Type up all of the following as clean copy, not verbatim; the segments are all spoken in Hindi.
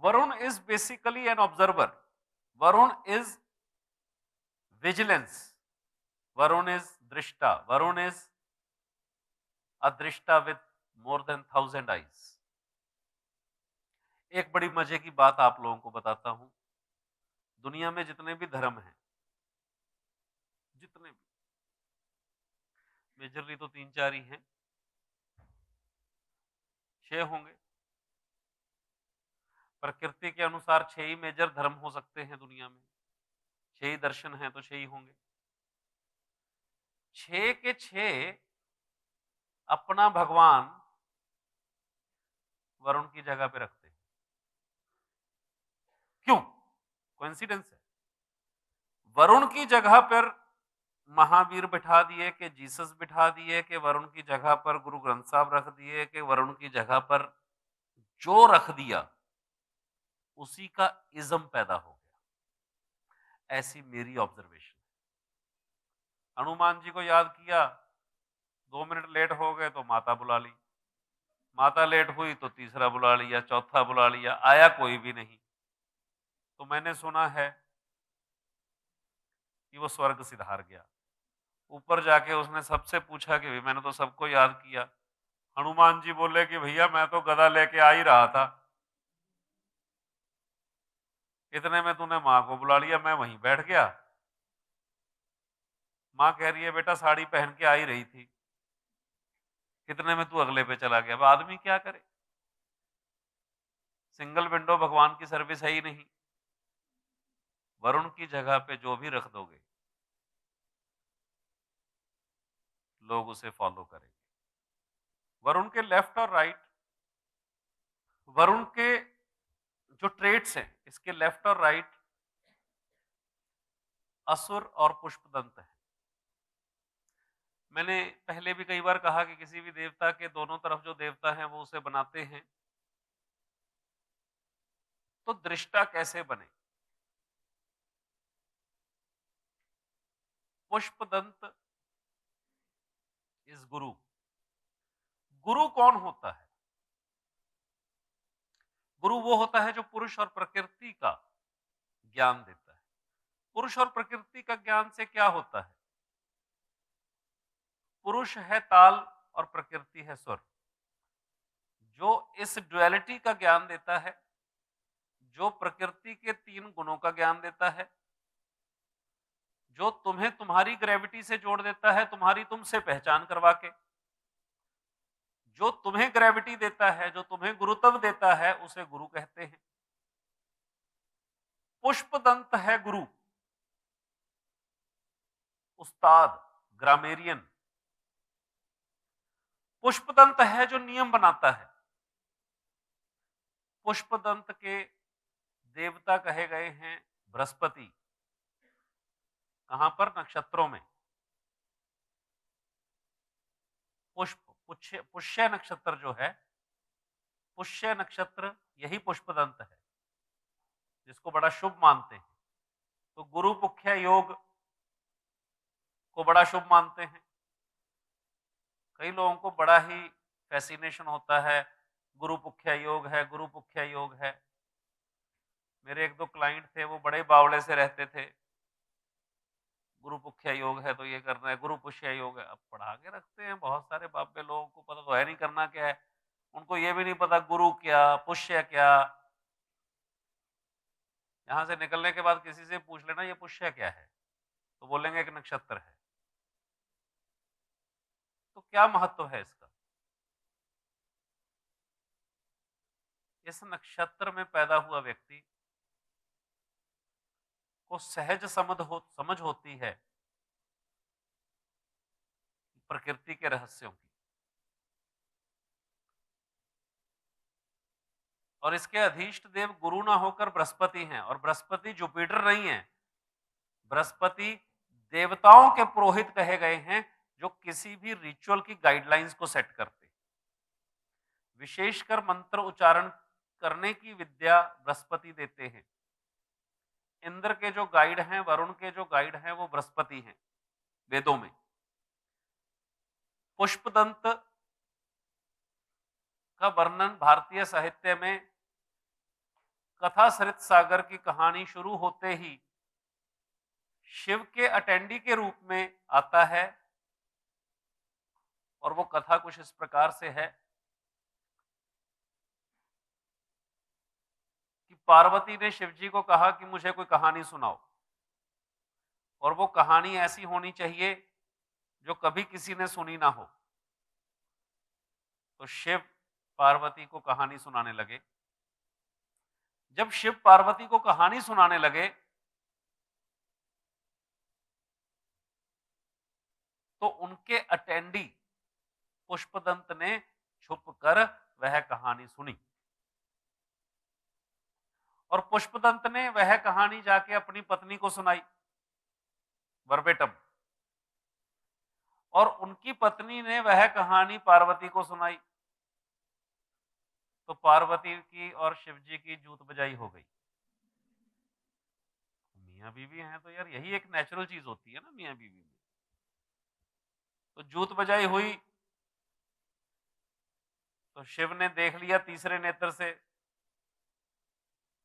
Varun is basically an observer, Varun is vigilance, Varun is दृष्टा, वरुण इज अ दृष्टा विथ मोर देन 1000 आईज। एक बड़ी मजे की बात आप लोगों को बताता हूं, दुनिया में जितने भी धर्म हैं, जितने भी, मेजरली तो 3-4 ही हैं, 6 होंगे, प्रकृति के अनुसार 6 ही मेजर धर्म हो सकते हैं दुनिया में, 6 ही दर्शन हैं तो 6 ही होंगे। 6 के 6 अपना भगवान वरुण की जगह पे रखते हैं। क्यों? कोइंसिडेंस है? वरुण की जगह पर महावीर बिठा दिए, कि जीसस बिठा दिए, कि वरुण की जगह पर गुरु ग्रंथ साहब रख दिए, कि वरुण की जगह पर जो रख दिया उसी का इज्म पैदा हो गया। ऐसी मेरी ऑब्जर्वेशन। हनुमान जी को याद किया, 2 मिनट लेट हो गए तो माता बुला ली, माता लेट हुई तो तीसरा बुला लिया, चौथा बुला लिया, आया कोई भी नहीं। तो मैंने सुना है कि वो स्वर्ग सिधार गया। ऊपर जाके उसने सबसे पूछा कि भाई मैंने तो सबको याद किया। हनुमान जी बोले कि भैया मैं तो गदा लेके आ ही रहा था, इतने में तूने माँ को बुला लिया, मैं वहीं बैठ गया। माँ कह रही है बेटा साड़ी पहन के आ ही रही थी, कितने में तू अगले पे चला गया। अब आदमी क्या करे, सिंगल विंडो भगवान की सर्विस है ही नहीं। वरुण की जगह पे जो भी रख दोगे लोग उसे फॉलो करेंगे। वरुण के लेफ्ट और राइट, वरुण के जो ट्रेट्स हैं इसके लेफ्ट और राइट असुर और पुष्पदंत है। मैंने पहले भी कई बार कहा कि किसी भी देवता के दोनों तरफ जो देवता हैं वो उसे बनाते हैं, तो दृष्टा कैसे बने? पुष्पदंत इज गुरु। गुरु कौन होता है? गुरु वो होता है जो पुरुष और प्रकृति का ज्ञान देता है। पुरुष और प्रकृति का ज्ञान से क्या होता है? पुरुष है ताल और प्रकृति है स्वर, जो इस ड्युअलिटी का ज्ञान देता है, जो प्रकृति के 3 गुणों का ज्ञान देता है, जो तुम्हें तुम्हारी ग्रेविटी से जोड़ देता है, तुम्हारी तुमसे पहचान करवा के, जो तुम्हें ग्रेविटी देता है, जो तुम्हें गुरुत्व देता है, उसे गुरु कहते हैं। पुष्पदंत है गुरु, उस्ताद, ग्रामेरियन। पुष्पदंत है जो नियम बनाता है। पुष्पदंत के देवता कहे गए हैं बृहस्पति। कहां पर? नक्षत्रों में। पुष्प पुष्य पुष्य नक्षत्र जो है, पुष्य नक्षत्र यही पुष्पदंत है, जिसको बड़ा शुभ मानते हैं। तो गुरु पुख्य योग को बड़ा शुभ मानते हैं। कई लोगों को बड़ा ही फैसिनेशन होता है, गुरु पुख्य योग है, गुरु पुख्य योग है। मेरे 1-2 क्लाइंट थे, वो बड़े बावड़े से रहते थे, गुरु पुख्य योग है तो ये करना है, गुरु पुष्य योग है। अब पढ़ा के रखते हैं, बहुत सारे बाबे लोगों को पता तो है नहीं करना क्या है, उनको ये भी नहीं पता गुरु क्या, पुष्य क्या। यहां से निकलने के बाद किसी से पूछ लेना ये पुष्य क्या है, तो बोलेंगे एक नक्षत्र है। तो क्या महत्व है इसका? इस नक्षत्र में पैदा हुआ व्यक्ति को सहज समझ होती है प्रकृति के रहस्यों की। और इसके अधीष्ट देव गुरु ना होकर बृहस्पति हैं, और बृहस्पति जुपिटर नहीं है। बृहस्पति देवताओं के पुरोहित कहे गए हैं, जो किसी भी रिचुअल की गाइडलाइंस को सेट करते, विशेषकर मंत्र उच्चारण करने की विद्या बृहस्पति देते हैं। इंद्र के जो गाइड हैं, वरुण के जो गाइड हैं, वो बृहस्पति हैं वेदों में। पुष्पदंत का वर्णन भारतीय साहित्य में कथा सरित सागर की कहानी शुरू होते ही शिव के अटेंडी के रूप में आता है और वो कथा कुछ इस प्रकार से है कि पार्वती ने शिव जी को कहा कि मुझे कोई कहानी सुनाओ और वो कहानी ऐसी होनी चाहिए जो कभी किसी ने सुनी ना हो। तो शिव पार्वती को कहानी सुनाने लगे। जब शिव पार्वती को कहानी सुनाने लगे तो उनके अटेंडी पुष्पदंत ने छुपकर वह कहानी सुनी और पुष्पदंत ने वह कहानी जाके अपनी पत्नी को सुनाई वर्बेटम, और उनकी पत्नी ने वह कहानी पार्वती को सुनाई। तो पार्वती की और शिवजी की जूत बजाई हो गई। मियां बीवी हैं तो यार यही एक नेचुरल चीज होती है ना मियां बीवी में। तो जूत बजाई हुई तो शिव ने देख लिया तीसरे नेत्र से।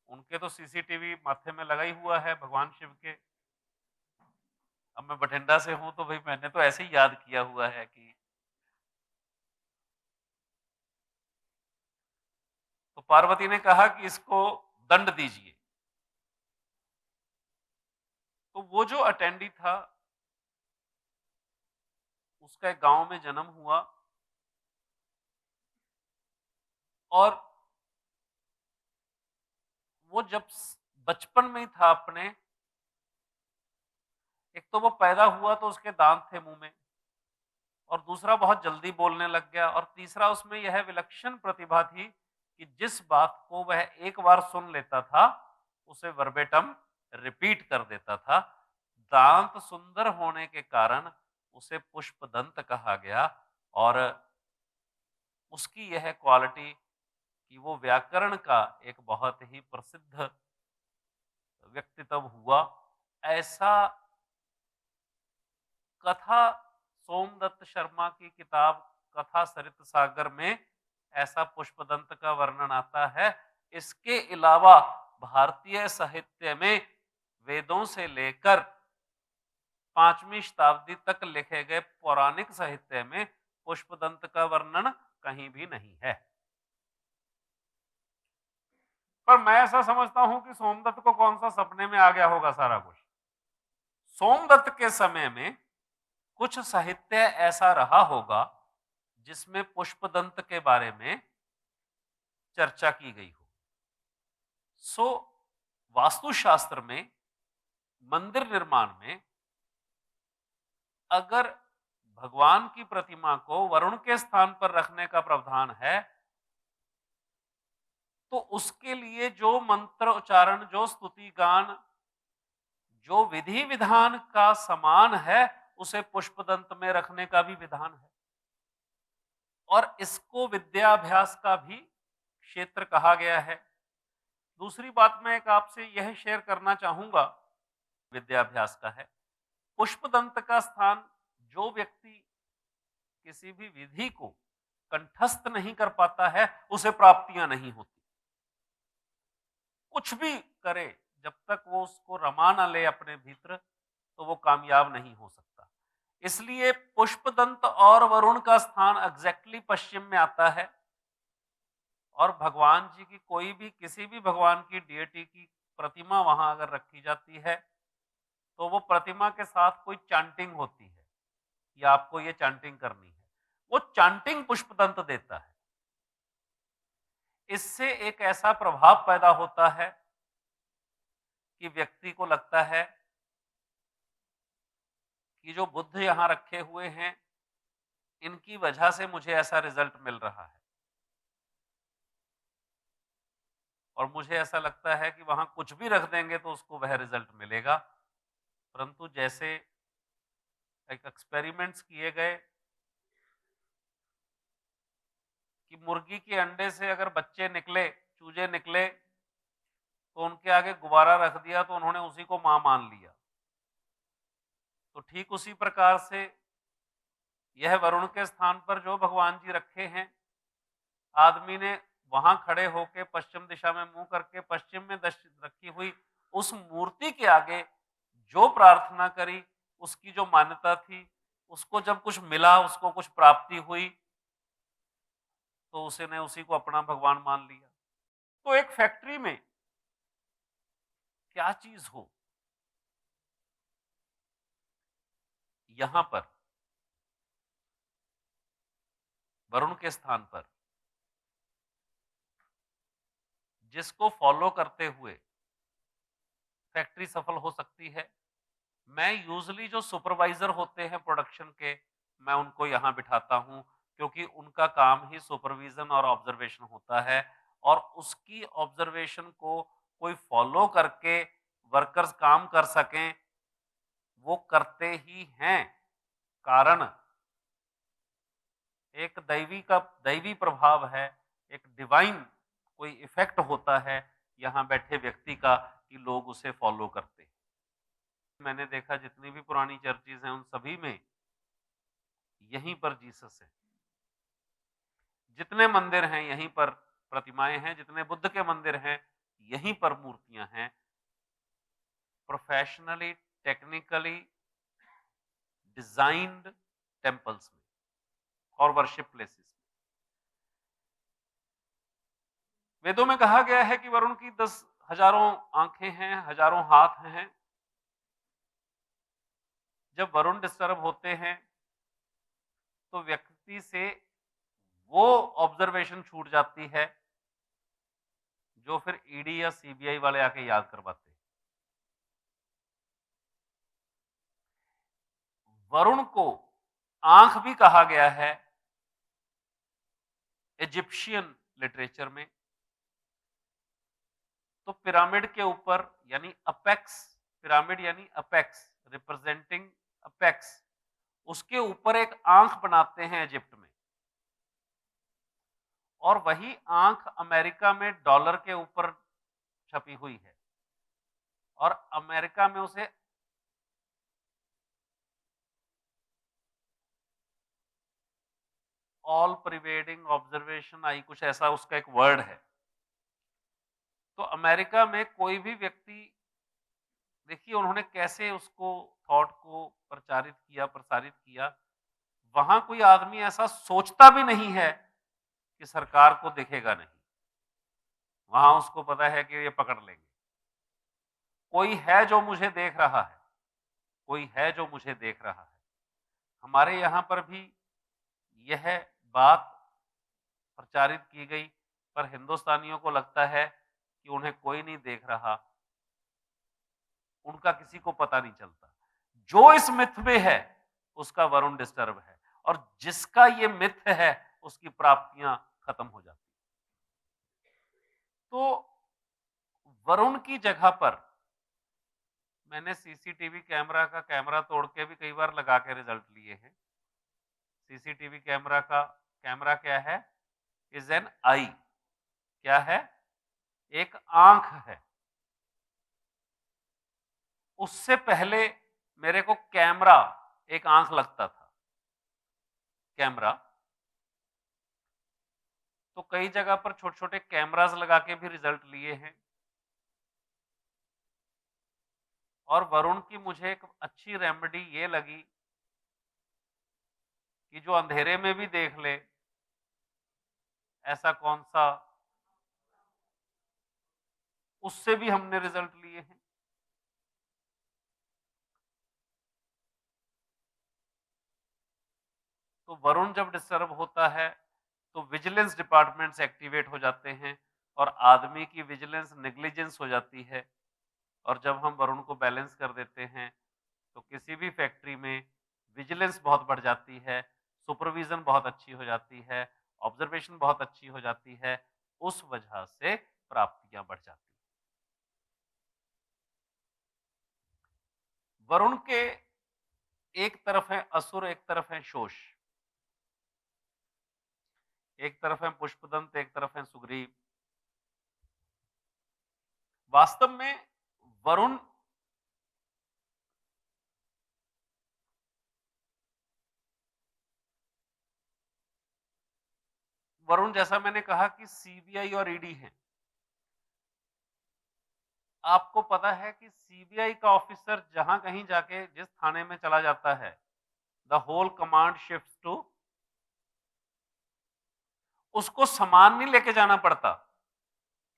उनके तो सीसीटीवी माथे में लगा ही हुआ है भगवान शिव के। अब मैं बठिंडा से हूं तो भाई मैंने तो ऐसे ही याद किया हुआ है कि तो पार्वती ने कहा कि इसको दंड दीजिए। तो वो जो अटेंडी था उसका एक गांव में जन्म हुआ और वो जब बचपन में ही था अपने, एक तो वो पैदा हुआ तो उसके दांत थे मुंह में और दूसरा बहुत जल्दी बोलने लग गया और तीसरा उसमें यह विलक्षण प्रतिभा थी कि जिस बात को वह एक बार सुन लेता था उसे वर्बेटम रिपीट कर देता था। दांत सुंदर होने के कारण उसे पुष्पदंत कहा गया और उसकी यह क्वालिटी कि वो व्याकरण का एक बहुत ही प्रसिद्ध व्यक्तित्व हुआ। ऐसा कथा सोमदत्त शर्मा की किताब कथा सरित सागर में ऐसा पुष्पदंत का वर्णन आता है। इसके अलावा भारतीय साहित्य में वेदों से लेकर 5वीं शताब्दी तक लिखे गए पौराणिक साहित्य में पुष्पदंत का वर्णन कहीं भी नहीं है। पर मैं ऐसा समझता हूं कि सोमदत्त को कौन सा सपने में आ गया होगा सारा कुछ। सोमदत्त के समय में कुछ साहित्य ऐसा रहा होगा जिसमें पुष्पदंत के बारे में चर्चा की गई हो। सो वास्तुशास्त्र में मंदिर निर्माण में अगर भगवान की प्रतिमा को वरुण के स्थान पर रखने का प्रावधान है तो उसके लिए जो मंत्र उच्चारण, जो स्तुति गान, जो विधि विधान का समान है उसे पुष्पदंत में रखने का भी विधान है और इसको विद्याभ्यास का भी क्षेत्र कहा गया है। दूसरी बात मैं एक आपसे यह शेयर करना चाहूंगा विद्याभ्यास का है। पुष्पदंत का स्थान जो व्यक्ति किसी भी विधि को कंठस्थ नहीं कर पाता है उसे प्राप्तियां नहीं होती। कुछ भी करे जब तक वो उसको रमा ना ले अपने भीतर तो वो कामयाब नहीं हो सकता। इसलिए पुष्पदंत और वरुण का स्थान एग्जैक्टली पश्चिम में आता है और भगवान जी की कोई भी किसी भी भगवान की डिएटी की प्रतिमा वहां अगर रखी जाती है तो वो प्रतिमा के साथ कोई चांटिंग होती है या आपको ये चांटिंग करनी है, वो चांटिंग पुष्पदंत देता है। इससे एक ऐसा प्रभाव पैदा होता है कि व्यक्ति को लगता है कि जो बुद्ध यहां रखे हुए हैं इनकी वजह से मुझे ऐसा रिजल्ट मिल रहा है और मुझे ऐसा लगता है कि वहां कुछ भी रख देंगे तो उसको वह रिजल्ट मिलेगा। परंतु जैसे एक एक्सपेरिमेंट्स किए गए कि मुर्गी के अंडे से अगर बच्चे निकले, चूजे निकले तो उनके आगे गुब्बारा रख दिया तो उन्होंने उसी को मां मान लिया। तो ठीक उसी प्रकार से यह वरुण के स्थान पर जो भगवान जी रखे हैं, आदमी ने वहां खड़े होके पश्चिम दिशा में मुंह करके पश्चिम में रखी हुई उस मूर्ति के आगे जो प्रार्थना करी, उसकी जो मान्यता थी, उसको जब कुछ मिला, उसको कुछ प्राप्ति हुई, तो उसने उसी को अपना भगवान मान लिया। तो एक फैक्ट्री में क्या चीज हो, यहां पर वरुण के स्थान पर जिसको फॉलो करते हुए फैक्ट्री सफल हो सकती है, मैं यूजली जो सुपरवाइजर होते हैं प्रोडक्शन के, मैं उनको यहां बिठाता हूं, क्योंकि उनका काम ही सुपरविजन और ऑब्जर्वेशन होता है, और उसकी ऑब्जर्वेशन को कोई फॉलो करके वर्कर्स काम कर सकें, वो करते ही हैं। कारण एक दैवी प्रभाव है, एक डिवाइन कोई इफेक्ट होता है यहां बैठे व्यक्ति का, कि लोग उसे फॉलो करते हैं। मैंने देखा जितनी भी पुरानी चर्चेज हैं उन सभी में यहीं पर जीसस है। जितने मंदिर हैं यहीं पर प्रतिमाएं हैं, जितने बुद्ध के मंदिर हैं यहीं पर मूर्तियां हैं। प्रोफेशनली, टेक्निकली डिजाइंड टेम्पल्स में और वर्शिप प्लेसेस में। वेदों में कहा गया है कि वरुण की 10 हजारों आंखें हैं, हजारों हाथ हैं। जब वरुण डिस्टर्ब होते हैं तो व्यक्ति से वो ऑब्जर्वेशन छूट जाती है जो फिर ईडी या सीबीआई वाले आके याद करवाते हैं। वरुण को आंख भी कहा गया है इजिप्शियन लिटरेचर में। तो पिरामिड के ऊपर यानी अपेक्स, पिरामिड यानी अपेक्स रिप्रेजेंटिंग अपेक्स, उसके ऊपर एक आंख बनाते हैं इजिप्ट में, और वही आंख अमेरिका में डॉलर के ऊपर छपी हुई है, और अमेरिका में उसे ऑल प्रिवेडिंग ऑब्जर्वेशन आई, कुछ ऐसा उसका एक वर्ड है। तो अमेरिका में कोई भी व्यक्ति, देखिए उन्होंने कैसे उसको थॉट को प्रसारित किया। वहां कोई आदमी ऐसा सोचता भी नहीं है कि सरकार को दिखेगा नहीं, वहां उसको पता है कि ये पकड़ लेंगे। कोई है जो मुझे देख रहा है, कोई है जो मुझे देख रहा है। हमारे यहां पर भी यह बात प्रचारित की गई, पर हिंदुस्तानियों को लगता है कि उन्हें कोई नहीं देख रहा, उनका किसी को पता नहीं चलता। जो इस मिथ में है उसका वरुण डिस्टर्ब है, और जिसका ये मिथ है उसकी प्राप्तियां खत्म हो जाती। तो वरुण की जगह पर मैंने सीसीटीवी कैमरा का कैमरा तोड़ के भी कई बार लगा के रिजल्ट लिए हैं। सीसीटीवी कैमरा का कैमरा क्या है? इज एन आई। क्या है? एक आंख है। उससे पहले मेरे को कैमरा एक आंख लगता था, कैमरा। तो कई जगह पर छोटे छोटे कैमरास लगा के भी रिजल्ट लिए हैं। और वरुण की मुझे एक अच्छी रेमेडी ये लगी कि जो अंधेरे में भी देख ले, ऐसा कौन सा, उससे भी हमने रिजल्ट लिए हैं। तो वरुण जब डिस्टर्ब होता है तो विजिलेंस डिपार्टमेंट्स एक्टिवेट हो जाते हैं, और आदमी की विजिलेंस नेग्लिजेंस हो जाती है। और जब हम वरुण को बैलेंस कर देते हैं तो किसी भी फैक्ट्री में विजिलेंस बहुत बढ़ जाती है, सुपरविजन बहुत अच्छी हो जाती है, ऑब्जर्वेशन बहुत अच्छी हो जाती है। उस वजह से प्राप्तियां बढ़ जाती हैं। वरुण के एक तरफ है असुर, एक तरफ है शोष। एक तरफ है पुष्पदंत, एक तरफ है सुग्रीव। वास्तव में वरुण वरुण, जैसा मैंने कहा कि सीबीआई और ईडी हैं। आपको पता है कि सीबीआई का ऑफिसर जहां कहीं जाके जिस थाने में चला जाता है, the whole command shifts to, उसको सामान नहीं लेके जाना पड़ता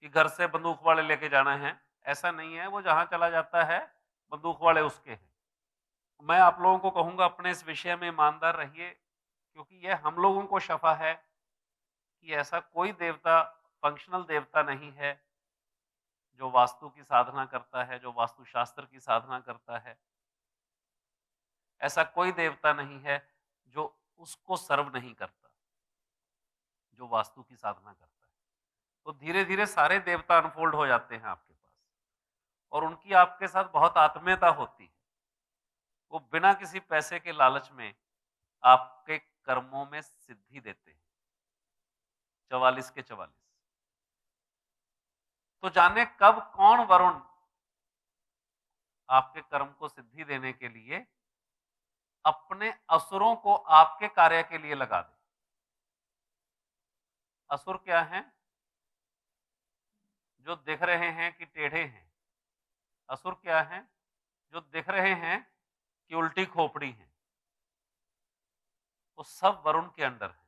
कि घर से बंदूक वाले लेके जाना है, ऐसा नहीं है। वो जहां चला जाता है, बंदूक वाले उसके हैं। मैं आप लोगों को कहूंगा अपने इस विषय में ईमानदार रहिए, क्योंकि यह हम लोगों को शफा है कि ऐसा कोई देवता, फंक्शनल देवता नहीं है जो वास्तु की साधना करता है, जो वास्तुशास्त्र की साधना करता है। ऐसा कोई देवता नहीं है जो उसको सर्व नहीं करता, जो वास्तु की साधना करता है। तो धीरे धीरे सारे देवता अनफोल्ड हो जाते हैं आपके पास, और उनकी आपके साथ बहुत आत्मीयता होती है। वो बिना किसी पैसे के लालच में आपके कर्मों में सिद्धि देते हैं, 44 के 44। तो जाने कब कौन वरुण आपके कर्म को सिद्धि देने के लिए अपने असुरों को आपके कार्य के लिए लगा दे। असुर क्या हैं? जो दिख रहे हैं कि टेढ़े हैं। असुर क्या हैं? जो दिख रहे हैं कि उल्टी खोपड़ी है। वो सब वरुण के अंडर है।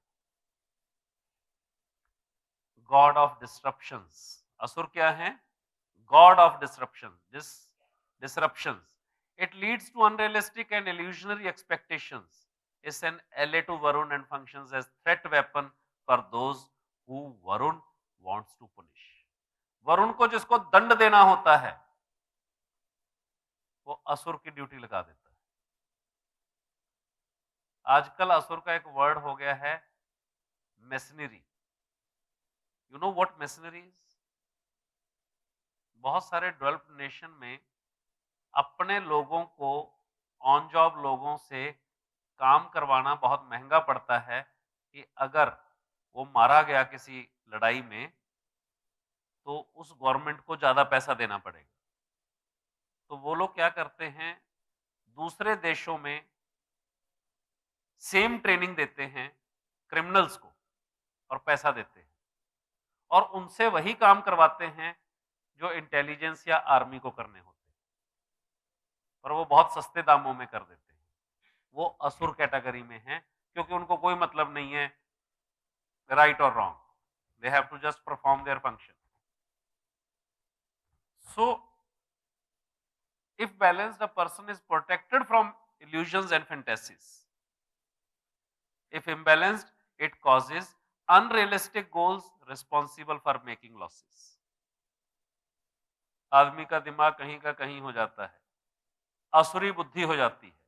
God of disruptions. असुर क्या है? God of disruption, disruptions. It leads to unrealistic and illusionary expectations, is an ally to Varun and functions as threat weapon for those who Varun wants to punish. Varun को जिसको दंड देना होता है, वो असुर की ड्यूटी लगा देता है। आजकल असुर का एक वर्ड हो गया है masonry. You know what masonry is? बहुत सारे डेवलप्ड नेशन में अपने लोगों को, ऑन जॉब लोगों से काम करवाना बहुत महंगा पड़ता है कि अगर वो मारा गया किसी लड़ाई में, तो उस गवर्नमेंट को ज्यादा पैसा देना पड़ेगा। तो वो लोग क्या करते हैं, दूसरे देशों में सेम ट्रेनिंग देते हैं क्रिमिनल्स को और पैसा देते हैं, और उनसे वही काम करवाते हैं जो इंटेलिजेंस या आर्मी को करने होते हैं, पर वो बहुत सस्ते दामों में कर देते हैं। वो असुर कैटेगरी में हैं, क्योंकि उनको कोई मतलब नहीं है राइट और wrong, they have to just perform their function. So if balanced, a person is protected from illusions and fantasies. If imbalanced, it causes unrealistic goals responsible for making losses. आदमी का दिमाग कहीं का कहीं हो जाता है, असुरी बुद्धि हो जाती है।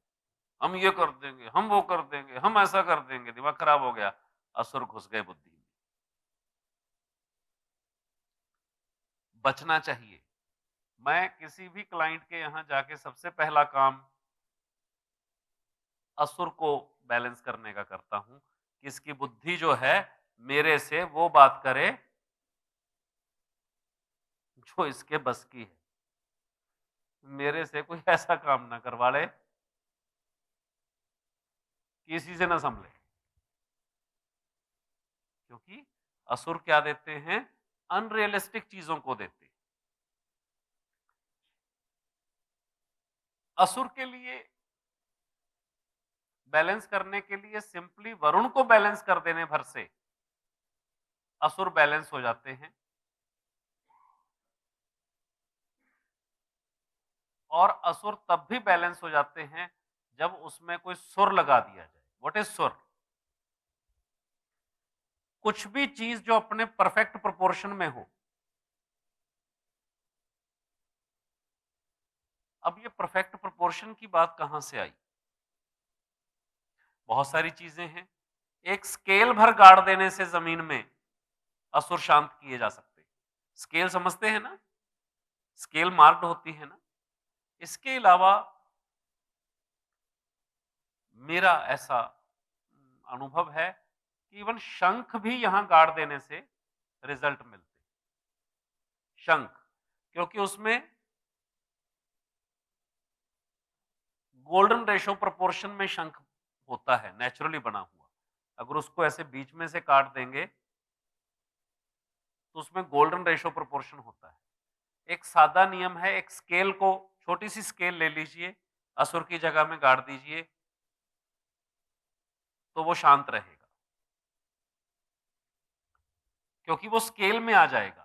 हम ये कर देंगे, हम वो कर देंगे, हम ऐसा कर देंगे, दिमाग खराब हो गया, असुर घुस गए बुद्धि में। बचना चाहिए। मैं किसी भी क्लाइंट के यहां जाके सबसे पहला काम असुर को बैलेंस करने का करता हूं कि इसकी बुद्धि जो है मेरे से वो बात करे जो इसके बस की है, मेरे से कोई ऐसा काम ना करवा ले किसी से ना संभले। क्योंकि असुर क्या देते हैं? अनरियलिस्टिक चीजों को देते हैं। असुर के लिए बैलेंस करने के लिए सिंपली वरुण को बैलेंस कर देने भर से असुर बैलेंस हो जाते हैं, और असुर तब भी बैलेंस हो जाते हैं जब उसमें कोई सुर लगा दिया जाए। व्हाट इज सुर? कुछ भी चीज जो अपने परफेक्ट प्रोपोर्शन में हो। अब ये परफेक्ट प्रोपोर्शन की बात कहां से आई? बहुत सारी चीजें हैं। एक स्केल भर गाड़ देने से जमीन में असुर शांत किए जा सकते हैं। स्केल समझते हैं ना? स्केल मार्क्ड होती है ना? इसके अलावा मेरा ऐसा अनुभव है कि इवन शंख भी यहां गाड़ देने से रिजल्ट मिलते हैं। शंख, क्योंकि उसमें गोल्डन रेशो प्रोपोर्शन में शंख होता है, नेचुरली बना हुआ। अगर उसको ऐसे बीच में से काट देंगे तो उसमें गोल्डन रेशो प्रोपोर्शन होता है। एक सादा नियम है, एक स्केल को, छोटी सी स्केल ले लीजिए, असुर की जगह में गाड़ दीजिए, तो वो शांत रहेगा, क्योंकि वो स्केल में आ जाएगा।